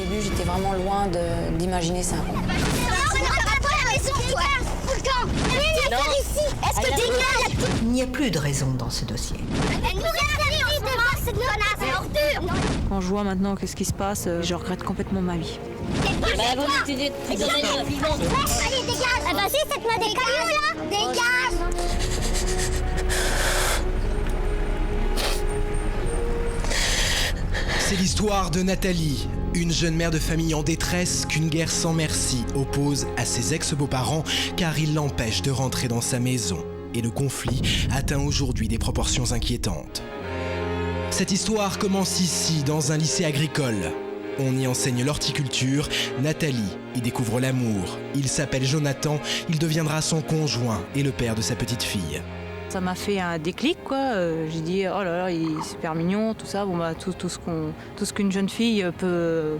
début, j'étais vraiment loin d'imaginer ça. Est-ce que il n'y a plus de raison dans ce dossier. Quand je vois maintenant qu'est-ce qui se passe, je regrette complètement ma vie. Allez, dégage. Vas-y, cette des cailloux là. Dégage. C'est l'histoire de Nathalie, une jeune mère de famille en détresse qu'une guerre sans merci oppose à ses ex-beaux-parents car ils l'empêchent de rentrer dans sa maison. Et le conflit atteint aujourd'hui des proportions inquiétantes. Cette histoire commence ici, dans un lycée agricole. On y enseigne l'horticulture. Nathalie y découvre l'amour. Il s'appelle Jonathan, il deviendra son conjoint et le père de sa petite fille. Ça m'a fait un déclic, quoi. J'ai dit, oh là là, il est super mignon, tout ça. Bon, bah, tout ce qu'une jeune fille peut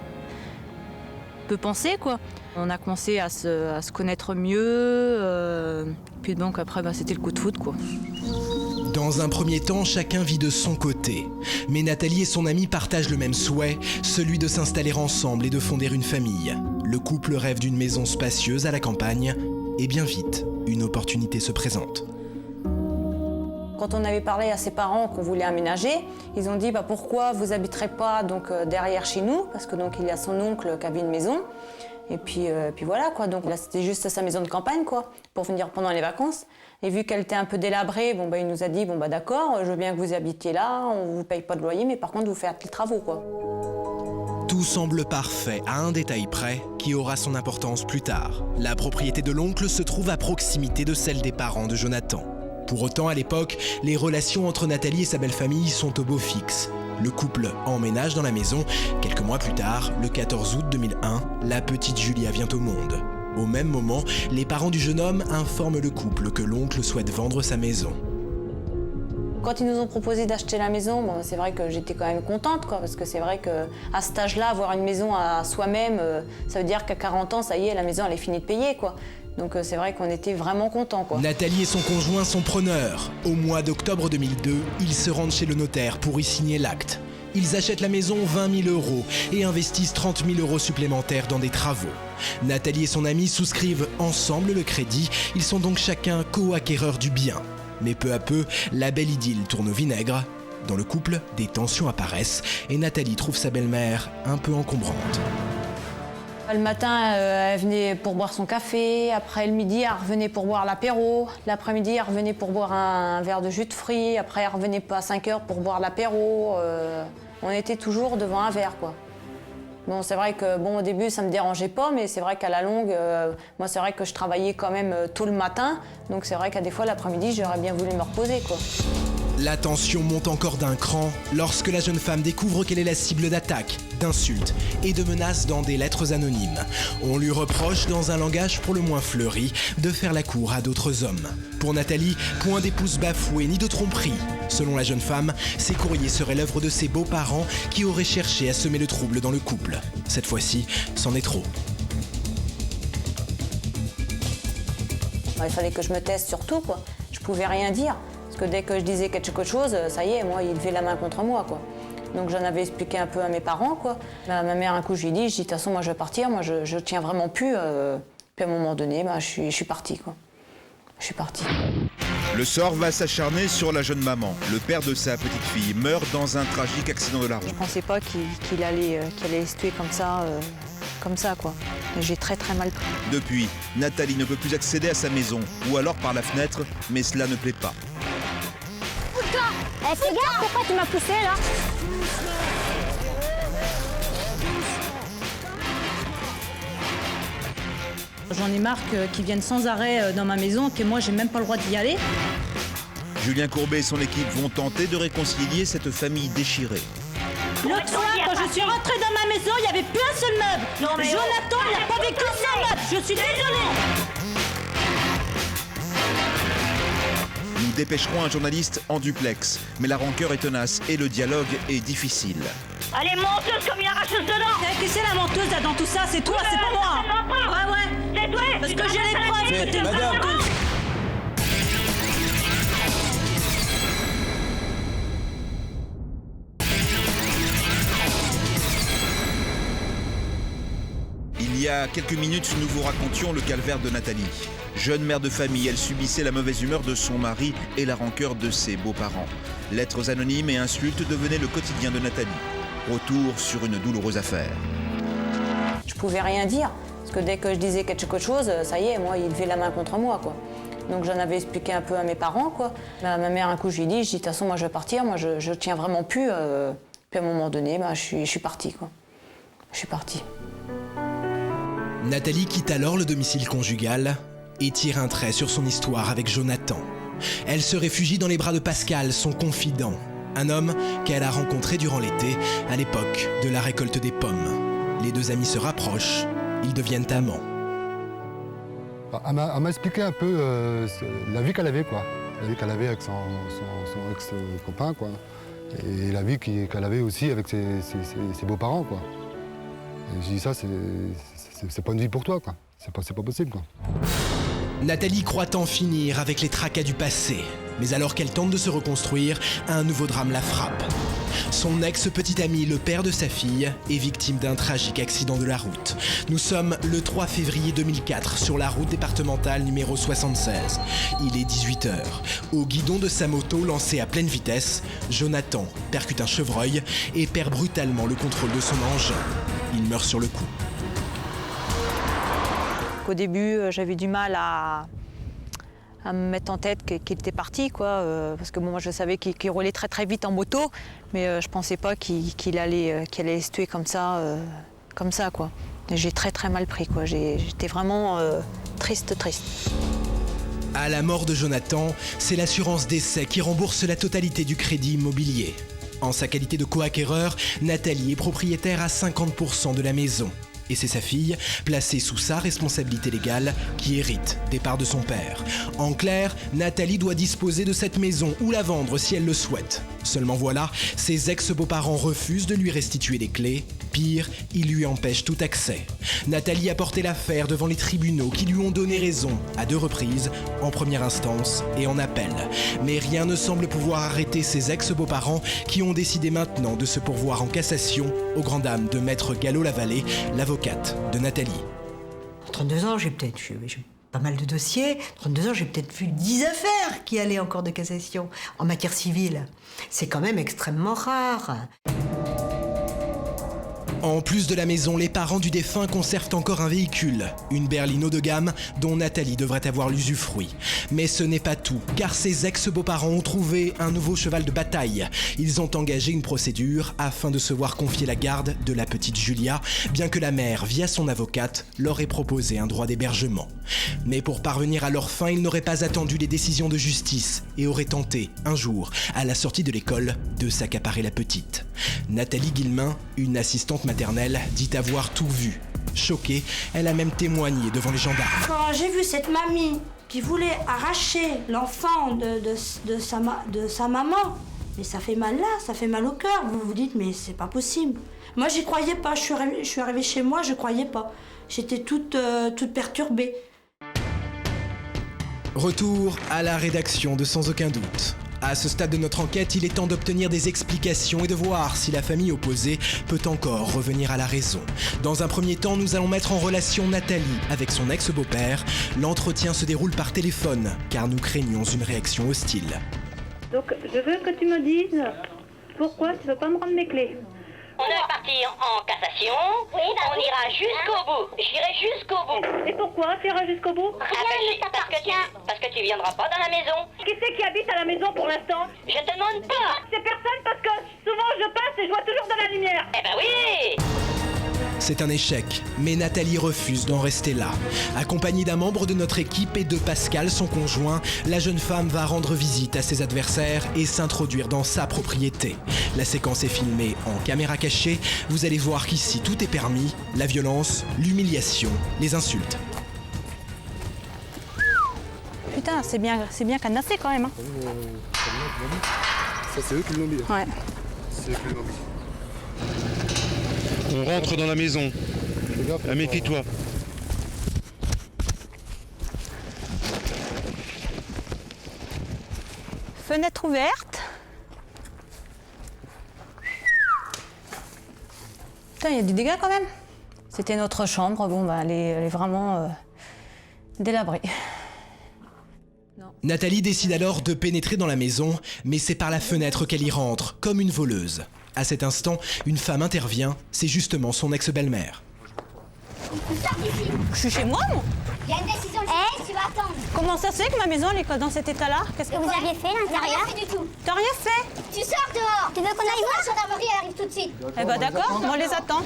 penser, quoi. On a commencé à se connaître mieux. Puis donc après, bah, c'était le coup de foudre, quoi. Dans un premier temps, chacun vit de son côté. Mais Nathalie et son amie partagent le même souhait, celui de s'installer ensemble et de fonder une famille. Le couple rêve d'une maison spacieuse à la campagne. Et bien vite, une opportunité se présente. Quand on avait parlé à ses parents qu'on voulait aménager, ils ont dit bah, pourquoi vous habiterez pas donc, derrière chez nous, parce que donc il y a son oncle qui avait une maison. Et puis voilà quoi, donc là c'était juste sa maison de campagne quoi, pour venir pendant les vacances. Et vu qu'elle était un peu délabrée, bon bah il nous a dit bon bah d'accord, je veux bien que vous habitiez là, on vous paye pas de loyer, mais par contre vous faites les travaux quoi. Tout semble parfait à un détail près qui aura son importance plus tard. La propriété de l'oncle se trouve à proximité de celle des parents de Jonathan. Pour autant, à l'époque, les relations entre Nathalie et sa belle-famille sont au beau fixe. Le couple emménage dans la maison. Quelques mois plus tard, le 14 août 2001, la petite Julia vient au monde. Au même moment, les parents du jeune homme informent le couple que l'oncle souhaite vendre sa maison. Quand ils nous ont proposé d'acheter la maison, bon, c'est vrai que j'étais quand même contente, quoi, parce que c'est vrai qu'à cet âge-là, avoir une maison à soi-même, ça veut dire qu'à 40 ans, ça y est, la maison, elle est finie de payer, quoi. Donc c'est vrai qu'on était vraiment contents, quoi. Nathalie et son conjoint sont preneurs. Au mois d'octobre 2002, ils se rendent chez le notaire pour y signer l'acte. Ils achètent la maison 20 000 € et investissent 30 000 € supplémentaires dans des travaux. Nathalie et son ami souscrivent ensemble le crédit. Ils sont donc chacun co-acquéreurs du bien. Mais peu à peu, la belle idylle tourne au vinaigre. Dans le couple, des tensions apparaissent et Nathalie trouve sa belle-mère un peu encombrante. Le matin, elle venait pour boire son café. Après, le midi, elle revenait pour boire l'apéro. L'après-midi, elle revenait pour boire un verre de jus de fruits. Après, elle revenait à 5 heures pour boire l'apéro. On était toujours devant un verre, quoi. Bon, c'est vrai que bon, au début, ça me dérangeait pas, mais c'est vrai qu'à la longue, moi, c'est vrai que je travaillais quand même tôt le matin. Donc, c'est vrai qu'à des fois, l'après-midi, j'aurais bien voulu me reposer, quoi. La tension monte encore d'un cran lorsque la jeune femme découvre qu'elle est la cible d'attaques, d'insultes et de menaces dans des lettres anonymes. On lui reproche, dans un langage pour le moins fleuri, de faire la cour à d'autres hommes. Pour Nathalie, point d'épouse bafouée ni de tromperie. Selon la jeune femme, ces courriers seraient l'œuvre de ses beaux-parents qui auraient cherché à semer le trouble dans le couple. Cette fois-ci, c'en est trop. Il fallait que je me taise sur tout, quoi. Je pouvais rien dire. Parce que dès que je disais quelque chose, ça y est, moi, il levait la main contre moi, quoi. Donc j'en avais expliqué un peu à mes parents, quoi. Ma mère, un coup, je lui ai dit, de toute façon, moi, je vais partir, moi, je tiens vraiment plus. Puis à un moment donné, bah, je suis partie, quoi. Je suis partie. Le sort va s'acharner sur la jeune maman. Le père de sa petite fille meurt dans un tragique accident de la route. Je pensais pas qu'il allait se tuer comme ça, quoi. J'ai très très mal pris. Depuis, Nathalie ne peut plus accéder à sa maison, ou alors par la fenêtre, mais cela ne plaît pas. Eh, fais gaffe, pourquoi tu m'as poussé là? J'en ai marre qu'ils viennent sans arrêt dans ma maison, que moi j'ai même pas le droit d'y aller. Julien Courbet et son équipe vont tenter de réconcilier cette famille déchirée. L'autre soir, quand je suis rentrée dans ma maison, il n'y avait plus un seul meuble. Jonathan, il n'a pas vécu sans meuble. Je suis désolée. Nous dépêcherons un journaliste en duplex, mais la rancœur est tenace et le dialogue est difficile. Elle est menteuse comme une arracheuse de dents. Qui c'est la menteuse là dans tout ça? C'est toi, c'est pas moi. Ouais. C'est toi. Parce que j'ai les preuves que t'es une menteuse. y a quelques minutes, nous vous racontions le calvaire de Nathalie. Jeune mère de famille, elle subissait la mauvaise humeur de son mari et la rancœur de ses beaux-parents. Lettres anonymes et insultes devenaient le quotidien de Nathalie. Retour sur une douloureuse affaire. Je pouvais rien dire, parce que dès que je disais quelque chose, ça y est, moi, il levait la main contre moi, quoi. Donc j'en avais expliqué un peu à mes parents, quoi. Ma mère, un coup, je lui ai dit, de toute façon, moi, je vais partir, moi, je tiens vraiment plus. Puis à un moment donné, je suis partie, quoi. Je suis partie. Nathalie quitte alors le domicile conjugal et tire un trait sur son histoire avec Jonathan. Elle se réfugie dans les bras de Pascal, son confident, un homme qu'elle a rencontré durant l'été, à l'époque de la récolte des pommes. Les deux amis se rapprochent, ils deviennent amants. Elle m'a expliqué un peu la vie qu'elle avait, quoi. La vie qu'elle avait avec son ex-copain, quoi. Et la vie qu'elle avait aussi avec ses beaux-parents, quoi. Et j'ai dit ça, c'est pas une vie pour toi, quoi. C'est pas possible, quoi. Nathalie croit en finir avec les tracas du passé. Mais alors qu'elle tente de se reconstruire, un nouveau drame la frappe. Son ex-petit ami, le père de sa fille, est victime d'un tragique accident de la route. Nous sommes le 3 février 2004 sur la route départementale numéro 76. Il est 18h. Au guidon de sa moto lancée à pleine vitesse, Jonathan percute un chevreuil et perd brutalement le contrôle de son engin. Il meurt sur le coup. Au début, j'avais du mal à me mettre en tête qu'il était parti, quoi, parce que bon, moi je savais qu'il roulait très très vite en moto, mais je pensais pas qu'il allait se tuer comme ça, quoi. J'ai très très mal pris, quoi. J'étais vraiment triste. À la mort de Jonathan, c'est l'assurance décès qui rembourse la totalité du crédit immobilier. En sa qualité de co-acquéreur, Nathalie est propriétaire à 50% de la maison. Et c'est sa fille, placée sous sa responsabilité légale, qui hérite des parts de son père. En clair, Nathalie doit disposer de cette maison ou la vendre si elle le souhaite. Seulement voilà, ses ex-beaux-parents refusent de lui restituer les clés. Pire, ils lui empêchent tout accès. Nathalie a porté l'affaire devant les tribunaux qui lui ont donné raison à 2 reprises, en première instance et en appel. Mais rien ne semble pouvoir arrêter ses ex-beaux-parents qui ont décidé maintenant de se pourvoir en cassation aux grandes dames de Maître Gallo-Lavallée, l'avocate de Nathalie. En 32 ans, j'ai pas mal de dossiers. En 32 ans, j'ai peut-être vu 10 affaires qui allaient en cour de cassation en matière civile. C'est quand même extrêmement rare. En plus de la maison, les parents du défunt conservent encore un véhicule, une berline haut de gamme dont Nathalie devrait avoir l'usufruit. Mais ce n'est pas tout, car ses ex-beaux-parents ont trouvé un nouveau cheval de bataille. Ils ont engagé une procédure afin de se voir confier la garde de la petite Julia, bien que la mère, via son avocate, leur ait proposé un droit d'hébergement. Mais pour parvenir à leur fin, ils n'auraient pas attendu les décisions de justice et auraient tenté, un jour, à la sortie de l'école, de s'accaparer la petite. Nathalie Guillemin, une assistante maternelle, dit avoir tout vu. Choquée, elle a même témoigné devant les gendarmes. Quand j'ai vu cette mamie qui voulait arracher l'enfant de sa maman, mais ça fait mal là, ça fait mal au cœur. Vous vous dites, mais c'est pas possible. Moi, j'y croyais pas. Je suis arrivée chez moi, je croyais pas. J'étais toute perturbée. Retour à la rédaction de Sans aucun doute. À ce stade de notre enquête, il est temps d'obtenir des explications et de voir si la famille opposée peut encore revenir à la raison. Dans un premier temps, nous allons mettre en relation Nathalie avec son ex-beau-père. L'entretien se déroule par téléphone, car nous craignons une réaction hostile. Donc, je veux que tu me dises pourquoi tu ne veux pas me rendre mes clés. On va partir en cassation, on ira jusqu'au bout. J'irai jusqu'au bout. Et pourquoi tu iras jusqu'au bout? Parce que tu viendras pas dans la maison. Qui c'est qui habite à la maison pour l'instant? Je te demande pas. C'est personne parce que souvent je passe et je vois toujours de la lumière. Eh ben oui. C'est un échec, mais Nathalie refuse d'en rester là. Accompagnée d'un membre de notre équipe et de Pascal, son conjoint, la jeune femme va rendre visite à ses adversaires et s'introduire dans sa propriété. La séquence est filmée en caméra cachée. Vous allez voir qu'ici tout est permis, la violence, l'humiliation, les insultes. Putain, c'est bien cadenassé quand même. Hein. Ça, c'est eux qui l'ont mis. Ouais. C'est eux qui l'ont mis. On rentre dans la maison. Méfie-toi. Fenêtre ouverte. Putain, il y a des dégâts quand même. C'était notre chambre. Bon, elle est vraiment délabrée. Nathalie décide alors de pénétrer dans la maison, mais c'est par la fenêtre qu'elle y rentre, comme une voleuse. À cet instant, une femme intervient, c'est justement son ex-belle-mère. Je suis chez moi, moi. Il y a une décision tu vas attendre. Comment ça se fait que ma maison elle est dans cet état-là? Qu'est-ce que vous aviez fait à l'intérieur? Rien fait du tout. T'as rien fait? Tu sors dehors. Tu veux qu'on aille voir? La gendarmerie elle arrive tout de suite. Eh ben d'accord, on les attend.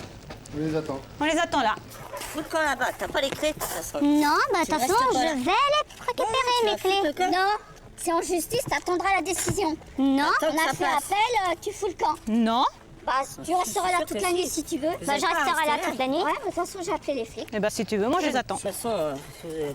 On les attend. On les attend là. Fous le camp là-bas, t'as pas les clés de toute façon. Non, bah attention, je vais les récupérer mes clés. Non, c'est en justice, t'attendras la décision. Non, on a fait appel, tu fous le camp. Non. Bah, tu resteras là toute la nuit si tu veux. Bah, je resterai là toute la nuit. Ouais, de toute façon, j'ai appelé les flics. Eh ben si tu veux, moi je les attends. De toute façon,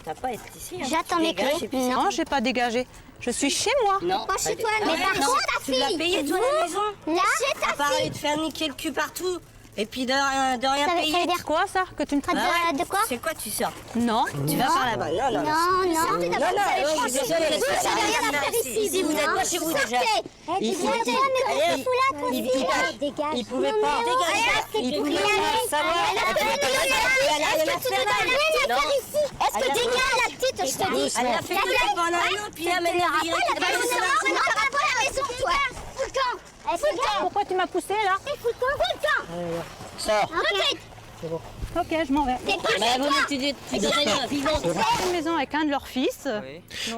t'as pas à être ici. J'attends mes clés. Non, j'ai pas dégagé. Je suis chez moi. Non, pas chez toi. Mais par contre, ta fille. Tu l'as payé toi la maison. Lâchez ta fille. Parler de faire niquer le cul partout. Et puis de rien payer. Ça veut dire quoi ça? Que tu me traites de quoi? C'est quoi tu sors? Non. Tu vas par là-bas. Non. Non, tu n'as pas je suis désolée. Vous n'avez rien à faire ici. Vous n'êtes pas chez vous déjà. Il pouvait pas. Il pouvait pas savoir. Est-ce que dégage la petite, je te dis. Elle a fait tout pendant un an, puis elle m'a dit. On va pas la maison, toi. Fous le camp. Pourquoi tu m'as poussé là? Fous le camp. Sors. Ok. Ok, je m'en vais. Tu devrais vivante. Une maison avec un de leurs fils.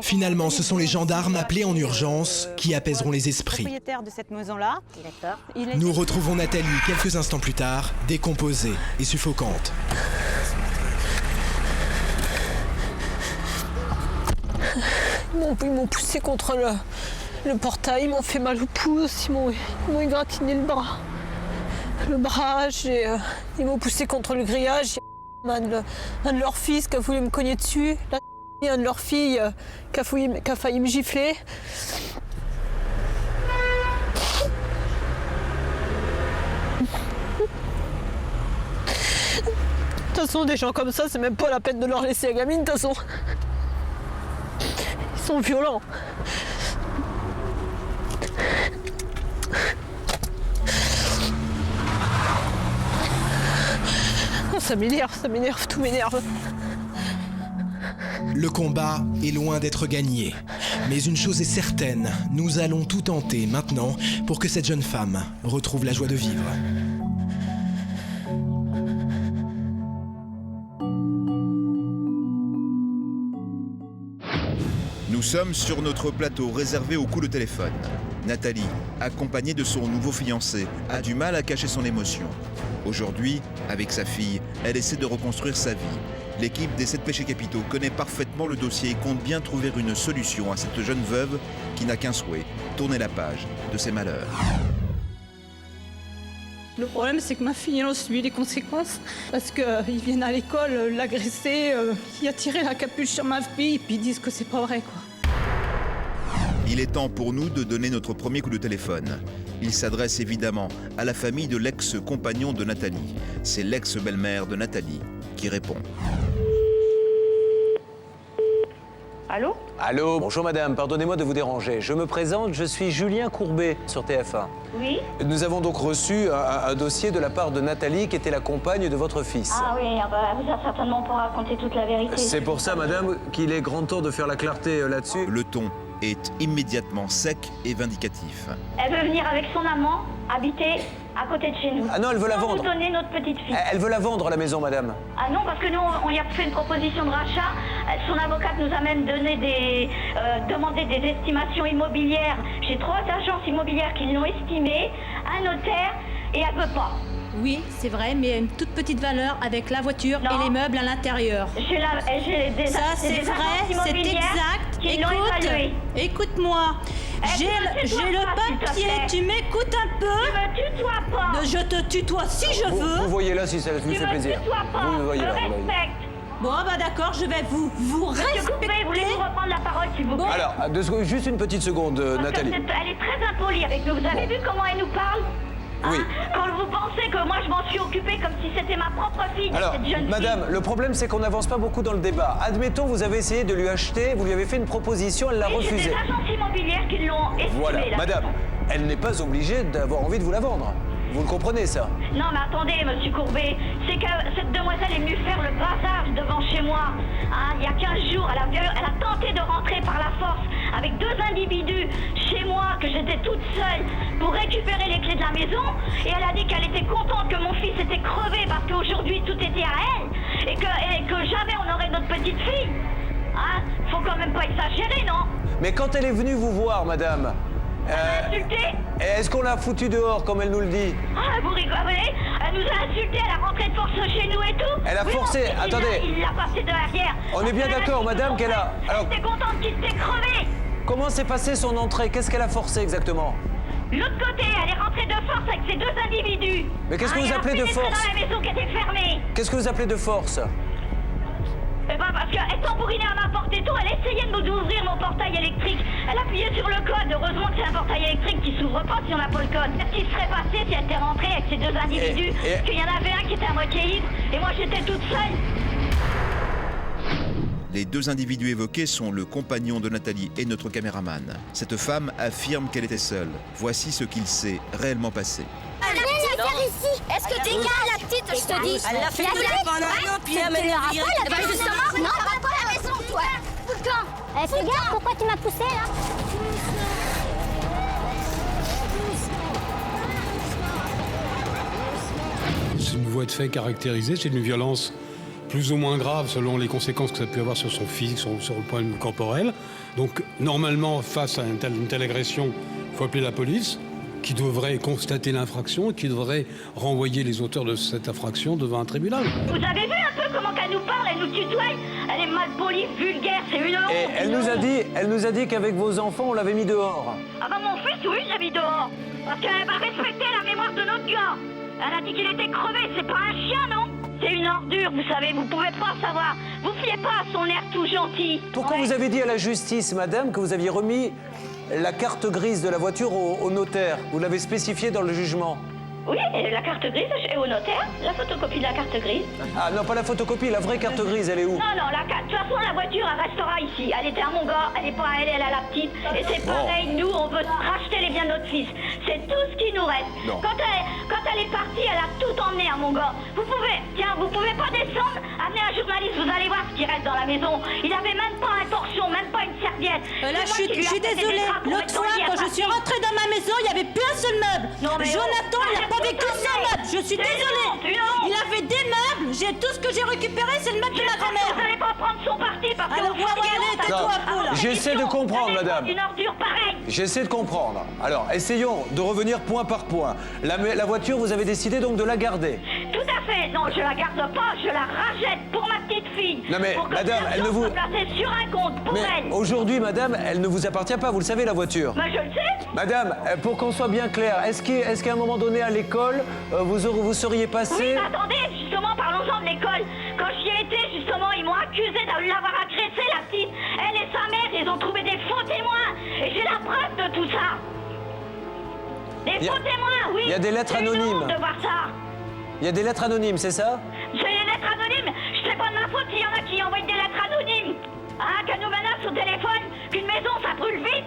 Finalement, ce sont les gendarmes appelés en urgence qui apaiseront les esprits. Propriétaire de cette maison-là. D'accord. Nous retrouvons Nathalie quelques instants plus tard, décomposée et suffocante. Ils m'ont poussé contre le portail, ils m'ont fait mal au pouce, ils m'ont égratigné le bras. Ils m'ont poussé contre le grillage. Un de leurs fils qui a voulu me cogner dessus. Un de leurs filles qui a failli me gifler. De toute façon, des gens comme ça, c'est même pas la peine de leur laisser la gamine, de toute façon. Ils sont violents. Ça m'énerve, tout m'énerve. Le combat est loin d'être gagné. Mais une chose est certaine, nous allons tout tenter maintenant pour que cette jeune femme retrouve la joie de vivre. Nous sommes sur notre plateau réservé aux coups de téléphone. Nathalie, accompagnée de son nouveau fiancé, a du mal à cacher son émotion. Aujourd'hui, avec sa fille, elle essaie de reconstruire sa vie. L'équipe des 7 péchés capitaux connaît parfaitement le dossier et compte bien trouver une solution à cette jeune veuve qui n'a qu'un souhait, tourner la page de ses malheurs. Le problème, c'est que ma fille, elle en subit les conséquences. Parce qu'ils viennent à l'école l'agresser, il a tiré la capuche sur ma fille, et puis ils disent que c'est pas vrai, quoi. Il est temps pour nous de donner notre premier coup de téléphone. Il s'adresse évidemment à la famille de l'ex-compagnon de Nathalie. C'est l'ex-belle-mère de Nathalie qui répond. Allô? Allô, bonjour madame, pardonnez-moi de vous déranger. Je me présente, je suis Julien Courbet sur TF1. Oui? Nous avons donc reçu un dossier de la part de Nathalie qui était la compagne de votre fils. Ah oui, vous avez certainement pas raconté toute la vérité. C'est pour ça madame qu'il est grand temps de faire la clarté là-dessus. Le ton est immédiatement sec et vindicatif. Elle veut venir avec son amant, habiter à côté de chez nous. Ah non, elle veut la vendre. Vous donner notre petite fille. Elle veut la vendre, la maison, madame. Ah non, parce que nous, on lui a fait une proposition de rachat. Son avocate nous a même donné demandé des estimations immobilières chez 3 agences immobilières qui l'ont estimé, un notaire, et elle veut pas. Oui, c'est vrai, mais une toute petite valeur avec la voiture et les meubles à l'intérieur. J'ai des Ça, c'est vrai, c'est exact. Écoute-moi. J'ai le papier, tu m'écoutes un peu? Ne me tutoie pas. Je te tutoie si je veux. Vous voyez là si ça lui fait plaisir. Ne me tutoie pas. Vous voyez là. Respecte. Bon, bah d'accord, je vais vous respecter. Voulez-vous reprendre la parole, s'il vous plaît? Alors, juste une petite seconde, Nathalie. Elle est très impolie avec nous. Vous avez vu comment elle nous parle? Oui. Quand vous pensez que moi je m'en suis occupée comme si c'était ma propre fille, Alors, cette jeune madame, fille. le problème c'est qu'on n'avance pas beaucoup dans le débat. Admettons, vous avez essayé de lui acheter, vous lui avez fait une proposition, elle l'a refusée. C'est des agences immobilières qui l'ont estimée. Voilà, madame, elle n'est pas obligée d'avoir envie de vous la vendre. Vous le comprenez, ça? Non, mais attendez, monsieur Courbet, c'est que cette demoiselle demoiselle est venue faire le bazar devant chez moi. Hein, il y a 15 jours, elle a tenté de rentrer par la force avec 2 individus chez moi, que j'étais toute seule, pour récupérer les clés de la maison. Et elle a dit qu'elle était contente que mon fils était crevé parce qu'aujourd'hui tout était à elle. Et que jamais on aurait notre petite fille. Hein, faut quand même pas exagérer, non? Mais quand elle est venue vous voir, madame, elle m'a insulté. Est-ce qu'on l'a foutue dehors, comme elle nous le dit? Ah, vous rigolez? Elle nous a insultés, elle a rentré de force chez nous et tout. Elle a forcé, attendez. Il l'a passé derrière. On est bien d'accord, madame, qu'elle a... Alors... Elle était contente qu'il s'était crevé. Comment s'est passée son entrée? Qu'est-ce qu'elle a forcé exactement? L'autre côté, elle est rentrée de force avec ces 2 individus. Mais qu'est-ce que vous appelez de force? Dans la maison qui était fermée. Qu'est-ce que vous appelez de force? Eh ben parce qu'elle tambourinait à ma porte et tout, elle essayait d'ouvrir mon portail électrique. Elle appuyait sur le code. Heureusement que c'est un portail électrique qui s'ouvre pas si on n'a pas le code. Qu'est-ce qui serait passé si elle était rentrée avec ces 2 individus? Qu'il y en avait un qui était à moitié ivre et moi j'étais toute seule. Les 2 individus évoqués sont le compagnon de Nathalie et notre caméraman. Cette femme affirme qu'elle était seule. Voici ce qu'il s'est réellement passé. Est-ce que t'es calme, la petite, je te dis? Elle l'a fait pendant un an, puis elle m'a dit... Bah justement, non, t'as pas la maison, toi. Tout le temps. Fais gaffe, pourquoi tu m'as poussé, là? C'est une voie de fait caractérisée, c'est une violence plus ou moins grave selon les conséquences que ça peut avoir sur son physique, sur le point corporel. Donc normalement, face à une telle agression, il faut appeler la police, qui devrait constater l'infraction et qui devrait renvoyer les auteurs de cette infraction devant un tribunal. Vous avez vu un peu comment qu'elle nous parle, elle nous tutoie? Elle est mal polie, vulgaire, c'est une honte. Et elle nous a dit qu'avec vos enfants, on l'avait mis dehors. Ah bah mon fils, oui, je l'ai mis dehors. Parce qu'elle va respecter la mémoire de notre gars. Elle a dit qu'il était crevé, c'est pas un chien, non? C'est une ordure, vous savez, vous pouvez pas savoir. Vous fiez pas à son air tout gentil. Pourquoi vous avez dit à la justice, madame, que vous aviez remis la carte grise de la voiture au notaire? Vous l'avez spécifié dans le jugement. Oui, et la carte grise est au notaire, la photocopie de la carte grise. Ah non, pas la photocopie, la vraie carte grise, elle est où? Non, de toute façon, la voiture, elle restera ici. Elle était à mon gars, elle est pas à elle, elle a la petite. Et c'est pareil, nous, on veut racheter les biens de notre fils. C'est tout ce qui nous reste. Non. Quand elle est partie, elle a tout emmené à mon gars. Vous pouvez pas descendre, amener un journaliste, vous allez voir ce qui reste dans la maison. Il avait même pas un torchon, même pas une serviette. Là, je suis désolée. L'autre fois, quand je suis rentrée dans ma maison, il n'y avait plus un seul meuble. Jonathan, il n'a pas vécu sans meuble. Je suis désolée. Il avait des meubles. J'ai tout ce que j'ai récupéré, c'est le meuble de ma grand-mère. Vous n'allez pas prendre son parti parce que... Alors, allez, tais-toi, Paul. J'essaie de comprendre, madame. Une ordure pareille. J'essaie de comprendre. Alors, essayons de revenir point par point. La voiture, vous avez décidé donc de la garder? Tout à fait. Non, je la garde pas, je la rachète pour ma petite fille. Non mais, pour que madame, elle ne vous... soit placée sur un compte pour elle. Aujourd'hui, madame, elle ne vous appartient pas, vous le savez, la voiture. Bah, je le sais. Madame, pour qu'on soit bien clair, est-ce qu'à un moment donné à l'école, vous seriez passé... Oui, mais attendez, justement, parlons-en de l'école. Quand j'y ai été, justement, ils m'ont accusé de l'avoir agressée, la petite. Elle et sa mère, ils ont trouvé des faux témoins. Et j'ai la preuve de tout ça. Des faux témoins, oui. Il y a des lettres anonymes. C'est une honte de voir ça. Il y a des lettres anonymes, c'est ça? J'ai des lettres anonymes. Je sais pas de ma faute s'il y en a qui envoient des lettres anonymes. Hein, qu'elle nous menace au téléphone, qu'une maison, ça brûle vite.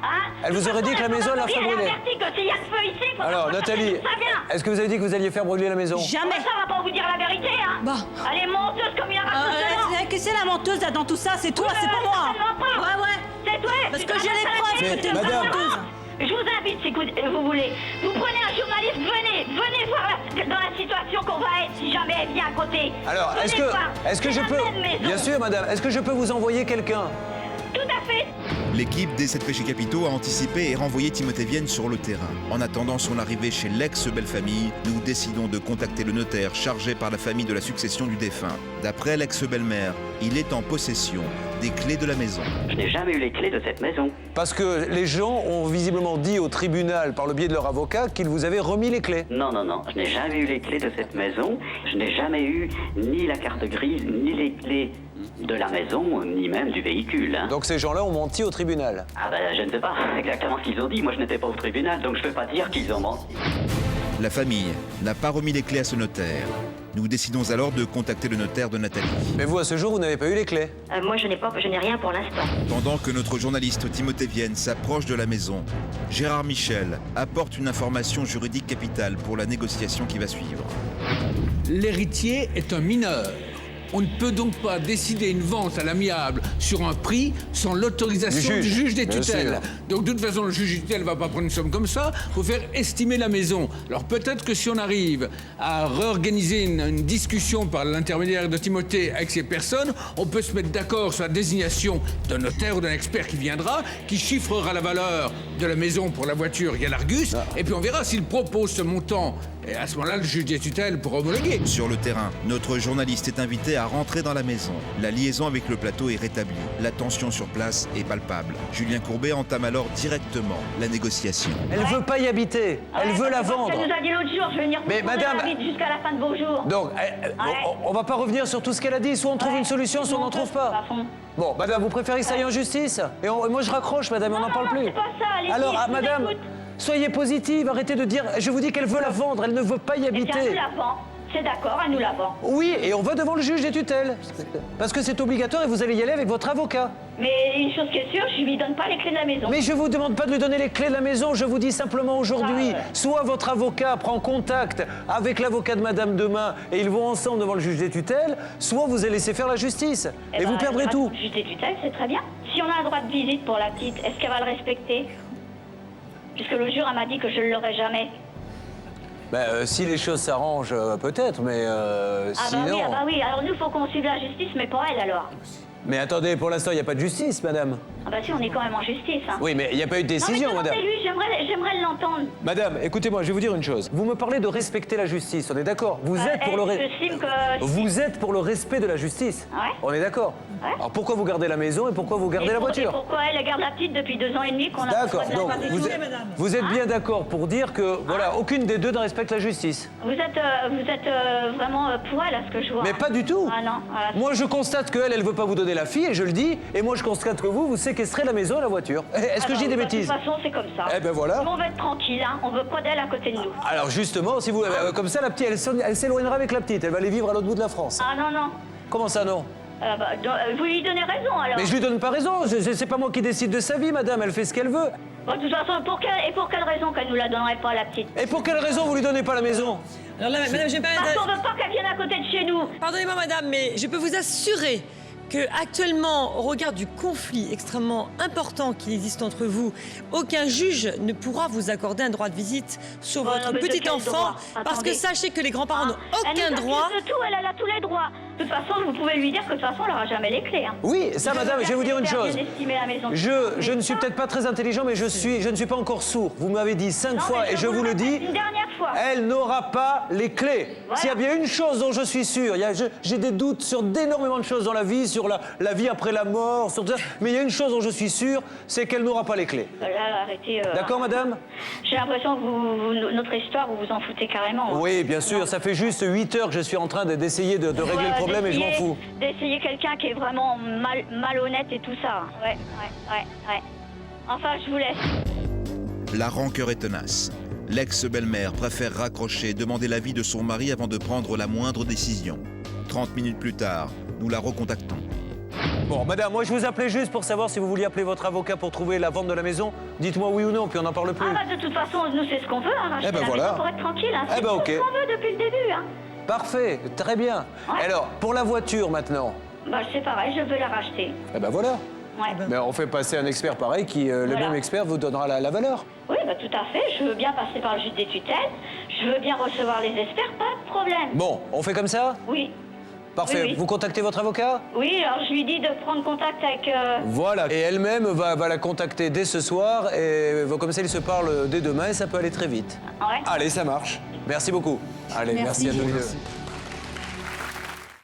Hein? Elle vous aurait dit que la maison, elle a fait brûler. Alors, Nathalie, est-ce que vous avez dit que vous alliez faire brûler la maison? Jamais. Ça va pas vous dire la vérité, hein? Bon. Elle est menteuse comme une raconteuse. Qui c'est la menteuse là, dans tout ça? C'est toi, c'est pas moi. Ouais. C'est toi. Parce que j'ai les preuves que t'es une menteuse. Je vous invite, si vous voulez. Vous prenez un journaliste, venez voir dans la situation qu'on va être si jamais elle vient à côté. Alors, est-ce que je peux... Bien sûr, madame. Est-ce que je peux vous envoyer quelqu'un? Tout à fait. L'équipe des 7 péchés capitaux a anticipé et renvoyé Timothée Vienne sur le terrain. En attendant son arrivée chez l'ex-belle-famille, nous décidons de contacter le notaire chargé par la famille de la succession du défunt. D'après l'ex-belle-mère, il est en possession des clés de la maison. Je n'ai jamais eu les clés de cette maison. Parce que les gens ont visiblement dit au tribunal, par le biais de leur avocat, qu'ils vous avaient remis les clés. Non, je n'ai jamais eu les clés de cette maison. Je n'ai jamais eu ni la carte grise, ni les clés de la maison, ni même du véhicule. Hein. Donc ces gens-là ont menti au tribunal? Ah ben, je ne sais pas exactement ce qu'ils ont dit. Moi, je n'étais pas au tribunal, donc je ne peux pas dire qu'ils ont menti. La famille n'a pas remis les clés à ce notaire. Nous décidons alors de contacter le notaire de Nathalie. Mais vous, à ce jour, vous n'avez pas eu les clés? Moi, je n'ai rien pour l'instant. Pendant que notre journaliste Timothée Vienne s'approche de la maison, Gérard Michel apporte une information juridique capitale pour la négociation qui va suivre. L'héritier est un mineur. On ne peut donc pas décider une vente à l'amiable sur un prix sans l'autorisation du juge des tutelles. Donc de toute façon, le juge des tutelles ne va pas prendre une somme comme ça, il faut faire estimer la maison. Alors peut-être que si on arrive à réorganiser une discussion par l'intermédiaire de Timothée avec ces personnes, on peut se mettre d'accord sur la désignation d'un notaire ou d'un expert qui viendra, qui chiffrera la valeur de la maison pour la voiture et l'Argus, et puis on verra s'il propose ce montant. Et à ce moment-là, le juge des tutelles pourra homologuer. Sur le terrain, notre journaliste est invité à rentrer dans la maison. La liaison avec le plateau est rétablie. La tension sur place est palpable. Julien Courbet entame alors directement la négociation. Elle veut pas y habiter. Elle veut la vendre. Elle nous a dit l'autre jour, je vais venir Mais madame, jusqu'à la fin de vos jours. Donc, on va pas revenir sur tout ce qu'elle a dit. Soit on trouve une solution, soit on n'en trouve pas. Bon, madame, vous préférez que ça aille en justice? Et moi, je raccroche, madame, on n'en parle plus. C'est pas ça, allez-y, Alors, madame, écoute. soyez positive, arrêtez de dire... Je vous dis qu'elle veut la vendre, elle ne veut pas y habiter. Elle nous la vend. C'est d'accord, elle nous la vend. Oui, et on va devant le juge des tutelles. Parce que c'est obligatoire et vous allez y aller avec votre avocat. Mais une chose qui est sûre, je lui donne pas les clés de la maison. Mais je vous demande pas de lui donner les clés de la maison, je vous dis simplement aujourd'hui, soit votre avocat prend contact avec l'avocat de madame demain et ils vont ensemble devant le juge des tutelles, soit vous allez laisser faire la justice. Et vous perdrez tout. Le juge des tutelles, c'est très bien. Si on a un droit de visite pour la petite, est-ce qu'elle va le respecter? Puisque le jour, elle m'a dit que je ne l'aurais jamais. Si les choses s'arrangent, peut-être, mais sinon... Ah bah oui, alors nous, il faut qu'on suive la justice, mais pour elle, alors. Mais attendez, pour l'instant, il n'y a pas de justice, madame. Ah bah si, on est quand même en justice, hein. Oui, mais il n'y a pas eu de décision, non, mais madame. lui, j'aimerais l'entendre. Madame, écoutez-moi, je vais vous dire une chose. Vous me parlez de respecter la justice, on est d'accord? Vous êtes pour Vous êtes pour le respect de la justice. Ouais. On est d'accord? Ouais. Alors pourquoi vous gardez la maison et pourquoi vous gardez la voiture? Et pourquoi elle garde la petite depuis 2 ans et demi qu'on a... D'accord, donc vous êtes bien d'accord pour dire que, voilà, aucune des deux ne respecte la justice? Vous êtes vraiment pour elle, à ce que je vois. Mais pas du tout. Ah non. Moi, je constate qu'elle, elle veut pas vous donner la fille, et je le dis, et moi, je constate que vous séquestrez la maison et la voiture. Est-ce que je dis des bêtises? De toute façon, c'est comme ça. Eh ben voilà. Nous, on veut être tranquille, hein. On veut pas d'elle à côté de nous. Alors justement, si vous... comme ça, la petite, elle s'éloignera avec la petite, elle va aller vivre à l'autre bout de la France. Ah non, non. Comment ça, non? Vous lui donnez raison, alors. Mais je lui donne pas raison, c'est pas moi qui décide de sa vie, madame, elle fait ce qu'elle veut. Bon, de toute façon, pour quelle raison qu'elle nous la donnerait pas, la petite? Et pour quelle raison vous lui donnez pas la maison? Alors là, madame, je vais pas... Parce qu'on veut pas qu'elle vienne à côté de chez nous. Pardonnez-moi, madame, mais je peux vous assurer que actuellement, au regard du conflit extrêmement important qui existe entre vous, aucun juge ne pourra vous accorder un droit de visite sur votre petit enfant, parce que sachez que les grands-parents n'ont aucun droit. Elle a tous les droits. De toute façon, vous pouvez lui dire que de toute façon, elle n'aura jamais les clés. Hein. Oui, ça, madame, je vais vous dire une chose. Je ne suis peut-être pas très intelligent, mais je ne suis pas encore sourd. Vous m'avez dit 5 fois, et je vous le dis, une dernière fois. Elle n'aura pas les clés. Voilà. S'il y a bien une chose dont je suis sûr, j'ai des doutes sur d'énormément de choses dans la vie, sur la vie après la mort, sur tout ça, mais il y a une chose dont je suis sûr, c'est qu'elle n'aura pas les clés. Là, arrêtez. D'accord, madame? J'ai l'impression que notre histoire, vous vous en foutez carrément. Hein. Oui, bien sûr, ça fait juste 8 heures que je suis en train d'essayer de régler le problème et je m'en fous. D'essayer quelqu'un qui est vraiment malhonnête et tout ça. Ouais. Enfin, je vous laisse. La rancœur est tenace. L'ex-belle-mère préfère raccrocher, demander l'avis de son mari avant de prendre la moindre décision. 30 minutes plus tard, nous la recontactons. Bon, madame, moi je vous appelais juste pour savoir si vous vouliez appeler votre avocat pour trouver la vente de la maison. Dites-moi oui ou non, puis on n'en parle plus. Ah bah de toute façon, nous c'est ce qu'on veut, hein, racheter la maison pour être tranquille. Hein. C'est tout ce qu'on veut depuis le début. Hein. Parfait, très bien. Ouais. Alors, pour la voiture maintenant? Bah c'est pareil, je veux la racheter. Eh ben voilà. Ouais. Mais on fait passer un expert pareil qui, le même expert, vous donnera la valeur. Oui, bah tout à fait. Je veux bien passer par le juge des tutelles. Je veux bien recevoir les experts, pas de problème. Bon, on fait comme ça? Oui. Parfait. Oui. Vous contactez votre avocat? Oui, alors je lui dis de prendre contact avec... Voilà. Et elle-même va la contacter dès ce soir. Et comme ça, ils se parlent dès demain et ça peut aller très vite. Ouais. Allez, ça marche. Merci beaucoup. Allez, merci à tous les deux.